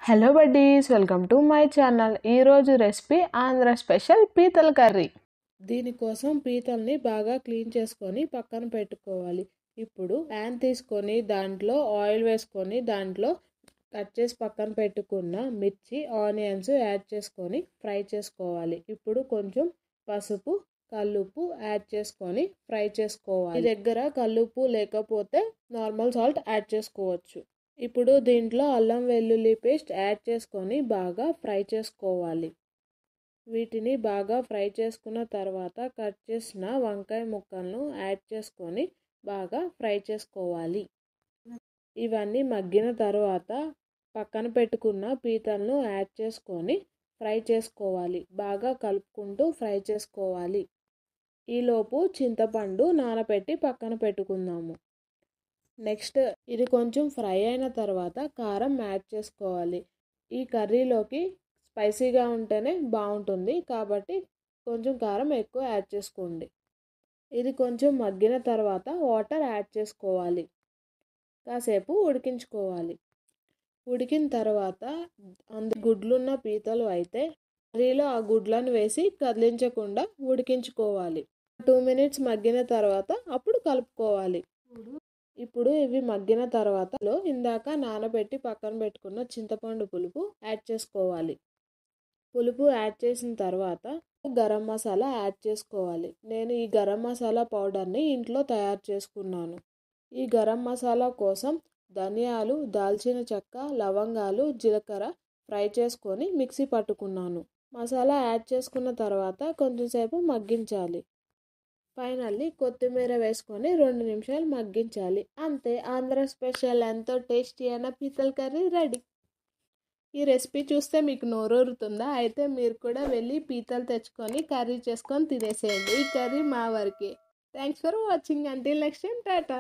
Hello buddies, welcome to my channel. ఈరోజు recipe Andhra special పీతల curry. దీనికోసం పీతల్ని బాగా క్లీన్ చేసుకొని పక్కన పెట్టుకోవాలి. ఇప్పుడు ప్యాన్ తీసుకొని దాంట్లో ఆయిల్ వేసుకొని దాంట్లో కట్ చేసి పక్కన పెట్టుకున్న మిర్చి, ఆనియన్స్ యాడ్ చేసుకొని ఫ్రై చేసుకోవాలి. ఇప్పుడు కొంచెం పసుపు, కల్లుప్పు యాడ్ చేసుకొని ఫ్రై చేసుకోవాలి. దగ్గర కల్లుప్పు లేకపోతే నార్మల్ సాల్ట్ యాడ్ చేసుకోవచ్చు. ఇప్పుడు దీంట్లో అల్లం వెల్లుల్లి పేస్ట్ యాడ్ చేసుకొని బాగా ఫ్రై చేసుకోవాలి. వీటిని బాగా ఫ్రై చేసుకున్న తర్వాత కట్ చేసిన వంకాయ ముక్కలను యాడ్ చేసుకొని బాగా ఫ్రై చేసుకోవాలి. ఇవన్నీ మగ్గిన తర్వాత పక్కన పెట్టుకున్న పీతలను యాడ్ చేసుకొని ఫ్రై చేసుకోవాలి. బాగా కలుపుకుంటూ ఫ్రై చేసుకోవాలి. ఈలోపు చింతపండు నానబెట్టి పక్కన పెట్టుకుందాము. నెక్స్ట్ ఇది కొంచెం ఫ్రై అయిన తర్వాత కారం యాడ్ చేసుకోవాలి. ఈ కర్రీలోకి స్పైసీగా ఉంటేనే బాగుంటుంది కాబట్టి కొంచెం కారం ఎక్కువ యాడ్ చేసుకోండి. ఇది కొంచెం మగ్గిన తర్వాత వాటర్ యాడ్ చేసుకోవాలి. కాసేపు ఉడికించుకోవాలి. ఉడికిన తర్వాత గుడ్లున్న పీతలు అయితే కర్రీలో ఆ గుడ్లను వేసి కదిలించకుండా ఉడికించుకోవాలి. 2 minutes మగ్గిన తర్వాత అప్పుడు కలుపుకోవాలి. ఇప్పుడు ఇవి మగ్గిన తర్వాత ఇందాక నానబెట్టి పక్కన పెట్టుకున్న చింతపండు పులుపు యాడ్ చేసుకోవాలి. పులుపు యాడ్ చేసిన తర్వాత గరం మసాలా యాడ్ చేసుకోవాలి. నేను ఈ గరం మసాలా పౌడర్ని ఇంట్లో తయారు చేసుకున్నాను. ఈ గరం మసాలా కోసం ధనియాలు, దాల్చిన చెక్క, లవంగాలు, జీలకర్ర ఫ్రై చేసుకొని మిక్సీ పట్టుకున్నాను. మసాలా యాడ్ చేసుకున్న తర్వాత కొంచెంసేపు మగ్గించాలి. ఫైనల్లీ కొత్తిమీర వేసుకొని 2 నిమిషాలు మగ్గించాలి. అంతే, ఆంధ్ర స్పెషల్ ఎంతో టేస్టీ అయిన పీతల కర్రీ రెడీ. ఈ రెసిపీ చూస్తే మీకు నోరూరుతుందా? అయితే మీరు కూడా వెళ్ళి పీతలు తెచ్చుకొని కర్రీ చేసుకొని తినేసేయండి. ఈ కర్రీ మా వరకే. Thanks for watching. Until next time, Tata.